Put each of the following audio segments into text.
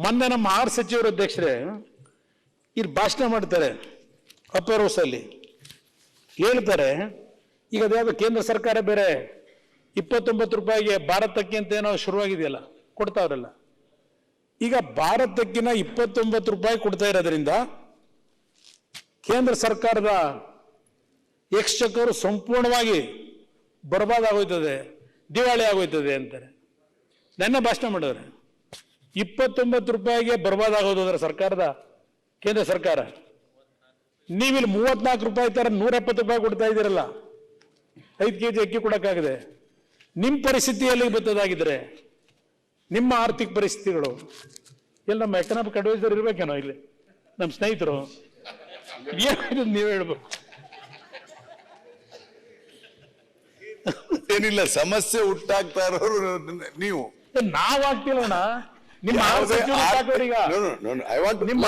ಮೊನ್ನೆ ನಮ್ಮ 6 ಸಚಿವರು ಅಧ್ಯಕ್ಷರೇ ಇಲ್ಲಿ ಭಾಷಣ ಮಾಡ್ತಾರೆ ಅಪ್ಪರ್ ಹೌಸ್ ಅಲ್ಲಿ, ಹೇಳ್ತಾರೆ ಈಗ ಅದ್ಯಾವುದು ಕೇಂದ್ರ ಸರ್ಕಾರ ಬೇರೆ 29 ರೂಪಾಯಿಗೆ ಭಾರತಕ್ಕೆ ಅಂತ ಏನೋ ಶುರುವಾಗಿದೆಯಲ್ಲ ಕೊಡ್ತಾವ್ರಲ್ಲ, ಈಗ ಭಾರತಕ್ಕಿನ 29 ರೂಪಾಯಿ ಕೊಡ್ತಾ ಇರೋದ್ರಿಂದ ಕೇಂದ್ರ ಸರ್ಕಾರದ ಎಕ್ಸ್ಚೆಕರ್ ಸಂಪೂರ್ಣವಾಗಿ ಬರ್ಬಾದ್ ಆಗೋಯ್ತದೆ, ದಿವಾಳಿ ಆಗೋಯ್ತದೆ ಅಂತಾರೆ. ನನ್ನ ಭಾಷಣ ಮಾಡಿದ್ರೆ 29 ರೂಪಾಯಿಗೆ ಬರ್ಬಾದ್ ಆಗೋದ್ರೆ ಸರ್ಕಾರದ ಕೇಂದ್ರ ಸರ್ಕಾರ, ನೀವಿಲ್ಲಿ 34 ರೂಪಾಯಿ ತರ 170 ರೂಪಾಯಿ ಕೊಡ್ತಾ ಇದ್ದೀರಲ್ಲ, 5 kg ಅಕ್ಕಿ ಕೊಡಕ್ಕಾಗದೆ. ನಿಮ್ಮ ಪರಿಸ್ಥಿತಿಯಲ್ಲಿ ಬರ್ತದಾಗಿದ್ರೆ ನಿಮ್ಮ ಆರ್ಥಿಕ ಪರಿಸ್ಥಿತಿಗಳು ಎಲ್ಲ ನಮ್ಮ ಎಕನಾಮಿಕ್ ಅಡ್ವೈಸರ್ ಇರ್ಬೇಕೇನೋ ಇಲ್ಲಿ ನಮ್ಮ ಸ್ನೇಹಿತರು, ನೀವೇ ಹೇಳ್ಬೇಕು. ಏನಿಲ್ಲ, ಸಮಸ್ಯೆ ಹುಟ್ಟಾಗ್ತಾ ಇರೋರು ನೀವು, ನಾವಾಗ್ತಿಲ್ಲಣ್ಣ. ನಿಮ್ಮ ನಿಮ್ಮ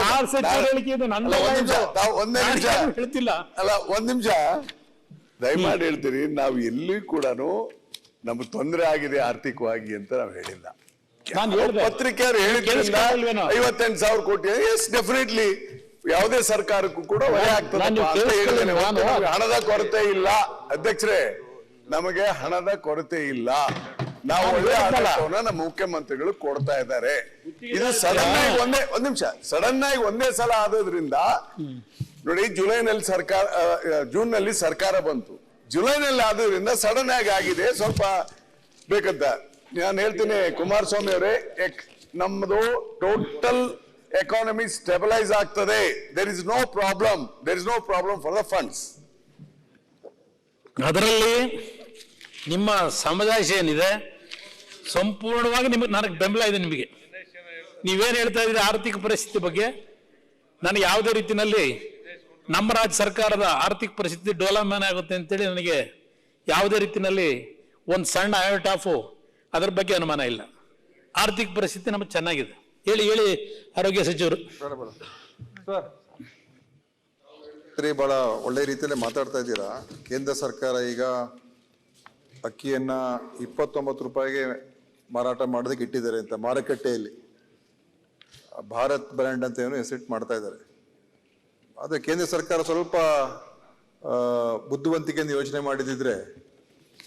ಹೇಳ್ತಿಲ್ಲ ಅಲ್ಲ, ಒಂದ್ ನಿಮಿಷ ದಯಮಾಡಿ ಹೇಳ್ತೀರಿ. ನಾವು ಎಲ್ಲಿ ಕೂಡ ನಮ್ಗೆ ತೊಂದರೆ ಆಗಿದೆ ಆರ್ಥಿಕವಾಗಿ ಅಂತ ನಾವು ಹೇಳಿಲ್ಲ. ಪತ್ರಿಕೆಯವರು ಹೇಳಿದ್ರಿಂದ 58,000 ಕೋಟಿ, ಎಸ್ ಡೆಫಿನೆಟ್ಲಿ ಯಾವುದೇ ಸರ್ಕಾರಕ್ಕೂ ಕೂಡ ಹೊರೆ ಆಗ್ತದೆ ಅಂತ ಹೇಳಿದ್ದೇನೆ. ಹಣದ ಕೊರತೆ ಇಲ್ಲ ಅಧ್ಯಕ್ಷರೇ, ನಮಗೆ ಹಣದ ಕೊರತೆ ಇಲ್ಲ. ನಾವು ಒಳ್ಳೆ ಆಡಳಿತವನ್ನ ನಮ್ಮ ಮುಖ್ಯಮಂತ್ರಿಗಳು ಕೊಡ್ತಾ ಇದ್ದಾರೆ. ಇದು ಸಡನ್ ಆಗಿ ಒಂದ್ ನಿಮಿಷ ಸಡನ್ ಆಗಿ ಒಂದೇ ಸಲ ಆದ್ರಿಂದ ನೋಡಿ, ಜೂನ್ ನಲ್ಲಿ ಸರ್ಕಾರ ಬಂತು, ಜುಲೈನಲ್ಲಿ ಆದ್ರಿಂದ ಸಡನ್ ಆಗಿ ಆಗಿದೆ. ಸ್ವಲ್ಪ ಬೇಕಂತ ನಾನು ಹೇಳ್ತೀನಿ ಕುಮಾರಸ್ವಾಮಿ ಅವರೇ, ನಮ್ಮದು ಟೋಟಲ್ ಎಕಾನಮಿ ಸ್ಟೆಬಿಲೈಸ್ ಆಗ್ತದೆ. There is no problem for the funds. ಅದರಲ್ಲಿ ನಿಮ್ಮ ಸಮುದಾಯ ಏನಿದೆ ಸಂಪೂರ್ಣವಾಗಿ ನನಗೆ ಬೆಂಬಲ ಇದೆ. ನಿಮಗೆ ನೀವೇನು ಹೇಳ್ತಾ ಇದ್ದೀರಿ ಆರ್ಥಿಕ ಪರಿಸ್ಥಿತಿ ಬಗ್ಗೆ, ನನಗೆ ಯಾವುದೇ ರೀತಿಯಲ್ಲಿ ನಮ್ಮ ರಾಜ್ಯ ಸರ್ಕಾರದ ಆರ್ಥಿಕ ಪರಿಸ್ಥಿತಿ ಡೆವಲಪ್ಮೆಂಟ್ ಆಗುತ್ತೆ ಅಂತೇಳಿ ನನಗೆ ಯಾವುದೇ ರೀತಿಯಲ್ಲಿ ಒಂದು ಸಣ್ಣ ಐವಟ್ ಆಫು ಅದರ ಬಗ್ಗೆ ಅನುಮಾನ ಇಲ್ಲ. ಆರ್ಥಿಕ ಪರಿಸ್ಥಿತಿ ನಮಗೆ ಚೆನ್ನಾಗಿದೆ. ಹೇಳಿ ಆರೋಗ್ಯ ಸಚಿವರು. ಬಹಳ ಒಳ್ಳೆ ರೀತಿಯಲ್ಲಿ ಮಾತಾಡ್ತಾ ಇದ್ದೀರಾ. ಕೇಂದ್ರ ಸರ್ಕಾರ ಈಗ ಅಕ್ಕಿಯನ್ನ 29 ರೂಪಾಯಿಗೆ ಮಾರಾಟ ಮಾಡೋದಕ್ಕೆ ಇಟ್ಟಿದ್ದಾರೆ ಅಂತ ಮಾರುಕಟ್ಟೆಯಲ್ಲಿ. ಭಾರತ್ ಬ್ರ್ಯಾಂಡ್ ಅಂತ ಏನು ಹೆಸರಿಟ್ ಮಾಡ್ತಾ ಇದ್ದಾರೆ. ಆದರೆ ಕೇಂದ್ರ ಸರ್ಕಾರ ಸ್ವಲ್ಪ ಬುದ್ಧಿವಂತಿಕೆಯಿಂದ ಯೋಚನೆ ಮಾಡಿದಿದ್ರೆ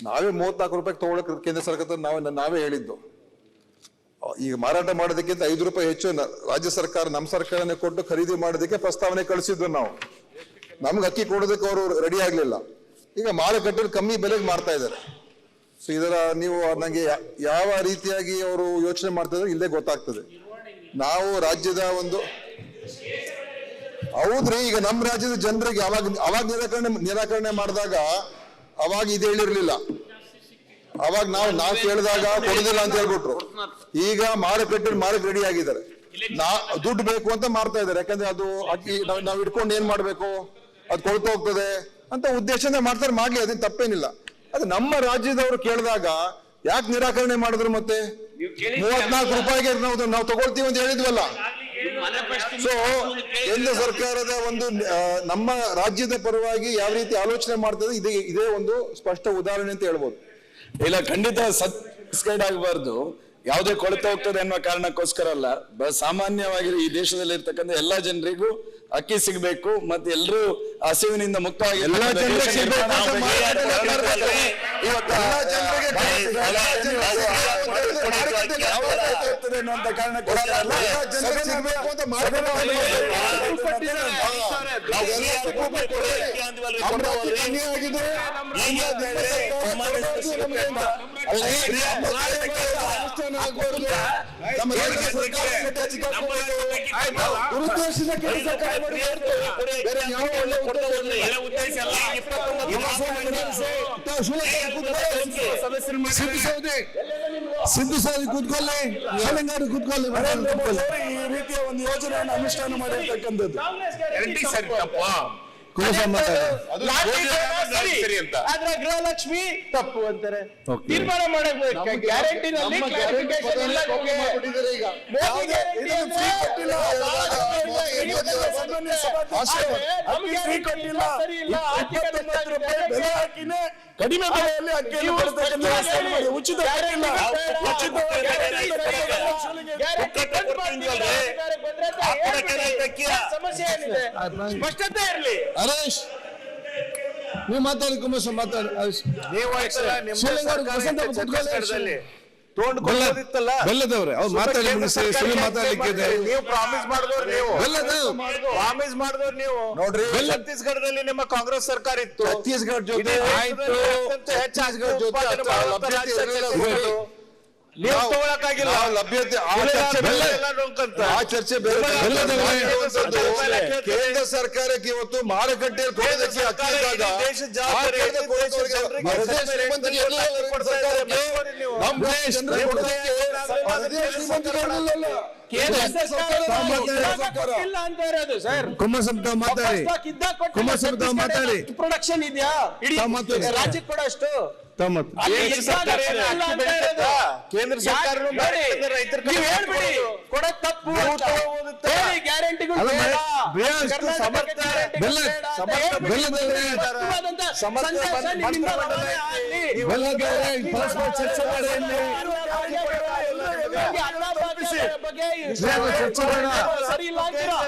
ನಾವೇ 34 ರೂಪಾಯಿಗೆ ತಗೊಳಕ್ ಕೇಂದ್ರ ಸರ್ಕಾರ ನಾವೇ ಹೇಳಿದ್ದು. ಈಗ ಮಾರಾಟ ಮಾಡೋದಕ್ಕಿಂತ 5 ರೂಪಾಯಿ ಹೆಚ್ಚು ರಾಜ್ಯ ಸರ್ಕಾರ ನಮ್ಮ ಸರ್ಕಾರನೇ ಕೊಟ್ಟು ಖರೀದಿ ಮಾಡೋದಕ್ಕೆ ಪ್ರಸ್ತಾವನೆ ಕಳಿಸಿದ್ವು ನಾವು. ನಮ್ಗೆ ಅಕ್ಕಿ ಕೊಡೋದಕ್ಕೆ ಅವರು ರೆಡಿ ಆಗ್ಲಿಲ್ಲ. ಈಗ ಮಾರುಕಟ್ಟೆಯಲ್ಲಿ ಕಮ್ಮಿ ಬೆಲೆಗೆ ಮಾರ್ತಾ ಇದ್ದಾರೆ. ಸೊ ಇದರ ನೀವು ನನಗೆ ಯಾವ ರೀತಿಯಾಗಿ ಅವರು ಯೋಚನೆ ಮಾಡ್ತಾ ಇದ್ದಾರೆ ಇಲ್ಲೇ ಗೊತ್ತಾಗ್ತದೆ. ನಾವು ರಾಜ್ಯದ ಒಂದು ಹೌದ್ರಿ, ಈಗ ನಮ್ಮ ರಾಜ್ಯದ ಜನರಿಗೆ ಅವಾಗ ನಿರಾಕರಣೆ ಮಾಡಿದಾಗ ಅವಾಗ ಇದು ಹೇಳಿರ್ಲಿಲ್ಲ. ಅವಾಗ ನಾವು ಕೇಳಿದಾಗ ಕೊಡುದಿಲ್ಲ ಅಂತ ಹೇಳ್ಬಿಟ್ರು. ಈಗ ಮಾರುಕಟ್ಟೆ ಮಾರಕ್ ರೆಡಿ ಆಗಿದ್ದಾರೆ. ದುಡ್ಡು ಬೇಕು ಅಂತ ಮಾರ್ತಾ ಇದ್ದಾರೆ. ಯಾಕಂದ್ರೆ ಅದು ಅಕ್ಕಿ ನಾವು ಇಟ್ಕೊಂಡು ಏನ್ ಮಾಡ್ಬೇಕು, ಅದು ಕೊಳ್ತು ಹೋಗ್ತದೆ ಅಂತ ಉದ್ದೇಶದಿಂದ ಮಾಡ್ತಾರೆ. ಮಾಡ್ಲಿ, ಅದೇನು ತಪ್ಪೇನಿಲ್ಲ. ಅದು ನಮ್ಮ ರಾಜ್ಯದವರು ಕೇಳಿದಾಗ ಯಾಕೆ ನಿರಾಕರಣೆ ಮಾಡಿದ್ರು? ಮತ್ತೆ 34 ರೂಪಾಯಿಗೆ ನಾವು ತಗೊಳ್ತೀವಿ ಅಂತ ಹೇಳಿದ್ವಲ್ಲ. ಸೊ ಕೇಂದ್ರ ಸರ್ಕಾರದ ಒಂದು ನಮ್ಮ ರಾಜ್ಯದ ಪರವಾಗಿ ಯಾವ ರೀತಿ ಆಲೋಚನೆ ಮಾಡ್ತದೆ ಇದೇ ಒಂದು ಸ್ಪಷ್ಟ ಉದಾಹರಣೆ ಅಂತ ಹೇಳ್ಬೋದು. ಇಲ್ಲ, ಖಂಡಿತ ಸಬ್ಸ್ಕ್ರೈಬ್ ಆಗಬಾರ್ದು. ಯಾವುದೇ ಕೊರತೆ ಹೋಗ್ತದೆ ಅನ್ನೋ ಕಾರಣಕ್ಕೋಸ್ಕರ ಅಲ್ಲ, ಸಾಮಾನ್ಯವಾಗಿ ಈ ದೇಶದಲ್ಲಿ ಇರ್ತಕ್ಕಂಥ ಎಲ್ಲಾ ಜನರಿಗೂ ಅಕ್ಕಿ ಸಿಗಬೇಕು, ಮತ್ತೆ ಎಲ್ಲರೂ ಹಸಿವಿನಿಂದ ಮುಕ್ತವಾಗಿ ಎಲ್ಲ ಜನರಿಗೆ ಸಿದ್ದು ಸೌದಿ ಕೂತ್ಕೊಳ್ಳಿ, ಶೇಲಂಗಾಡಿ ಕೂತ್ಕೊಳ್ಳಿ. ಈ ರೀತಿಯ ಒಂದು ಯೋಜನೆಯನ್ನು ಅನುಷ್ಠಾನ ಮಾಡಿರ್ತಕ್ಕಂಥದ್ದು ಆದ್ರೆ ಗೃಹಲಕ್ಷ್ಮಿ ತಪ್ಪು ಅಂತಾರೆ. ತೀರ್ಮಾನ ಮಾಡಬೇಕು. ಗ್ಯಾರಂಟಿನಲ್ಲಿ ಕಡಿಮೆ ಬೆಲೆಯಲ್ಲಿ ಅಕ್ಕಿಯನ್ನು ಕೊಡ್ತಕ್ಕಂಥ ವ್ಯವಸ್ಥೆ ಮಾಡಿ. ಉಚಿತ ಕೊಟ್ಟಿಲ್ಲ. ಸಮಸ್ಯೆ ಏನಿದೆ ಸ್ಪಷ್ಟತೆ ಇರಲಿ. ಹರೀಶ್ ನೀವು ಮಾತಾಡಿ, ಕುಮಾರಸ್ವಾಮಿ ಮಾತಾಡಿ. ನೀವು ಬೆಲ್ಲದವ್ರೆ ಅವ್ರು ಮಾತಾಡಿ ಸುಳ್ಳು ಮಾತಾಡ್ಲಿಕ್ಕೆ ನೀವು ಪ್ರಾಮಿಸ್ ಮಾಡಿದವ್ರು, ನೀವು ಬೆಲ್ಲದವ್ರು ಪ್ರಾಮಿಸ್ ಮಾಡಿದವ್ರು ನೀವು ನೋಡ್ರಿ. ಛತ್ತೀಸ್ಗಢದಲ್ಲಿ ನಿಮ್ಮ ಕಾಂಗ್ರೆಸ್ ಸರ್ಕಾರ ಇತ್ತು. ಛತ್ತೀಸ್ಗಢ ಜೊತೆ ಆಯ್ತು, ಹೆಚ್ಚಾಗಿ ಜೊತೆ ನೀವು ತಗೊಳಕ್ಕಾಗಿಲ್ಲ. ಲಭ್ಯತೆ ಆ ಚರ್ಚೆ ಬೇರೆ. ಕೇಂದ್ರ ಸರ್ಕಾರಕ್ಕೆ ಇವತ್ತು ಮಾರುಕಟ್ಟೆಯಲ್ಲಿ ಕೊಡೋದಕ್ಕೆ ಅಕ್ಕಿ ಇದ್ದಾಗ ಕುಮಾರಸ್ವಾಮಿ ಮಾತಾಡಿ. ಕುಮಾರಸ್ವಾಮಿ ಮಾತಾಡಿ. ಪ್ರೊಡಕ್ಷನ್ ಇದೆಯಾ ಇಡೀ ರಾಜ್ಯಕ್ಕೆ ಕೂಡ ಅಷ್ಟು ಕೇಂದ್ರ ಸರ್ಕಾರ ಕೊಡಕ್ ತಪ್ಪು ಗ್ಯಾರಂಟಿಗಳು ಸರಿ ಇಲ್ಲ ಅಂತೀರಾ?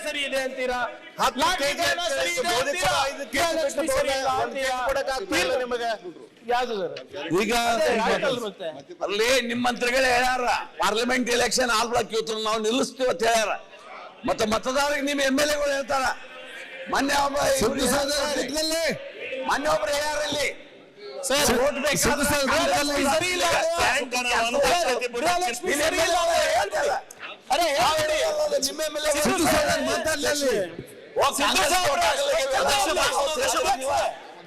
ಸರಿ ಇದೆ ಅಂತೀರಾ? ಈಗ ಅಲ್ಲಿ ನಿಮ್ಮ ಮಂತ್ರಿಗಳೇ ಹೇಳ್ಯಾರ, ಪಾರ್ಲಿಮೆಂಟ್ ಎಲೆಕ್ಷನ್ ಆಲ್ ಬ್ಲಾಕ್ ಇವತ್ತು ನಾವು ನಿಲ್ಲಿಸ್ತೀವಿ ಅಂತ ಹೇಳ್ಯಾರ. ಮತ್ತೆ ಮತದಾರರಿಗೆ ನಿಮ್ಮ MLA ಹೇಳ್ತಾರ. ಮೊನ್ನೆ ಒಬ್ರು ಹೇಳ್ಯಾರ ಇಲ್ಲಿ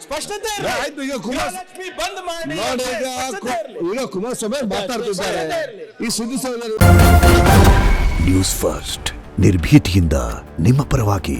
ಸ್ಪಷ್ಟತೆ ಆಯ್ತು. ಈಗ ಬಂದ್ ಮಾಡಿ ಈಗ ಕುಮಾರಸ್ವಾಮಿ ಮಾತಾಡ್ತಿದ್ದಾರೆ ಈ ಸುದ್ದಿ ನ್ಯೂಸ್ ಫಸ್ಟ್ ನಿರ್ಭೀತಿಯಿಂದ ನಿಮ್ಮ ಪರವಾಗಿ.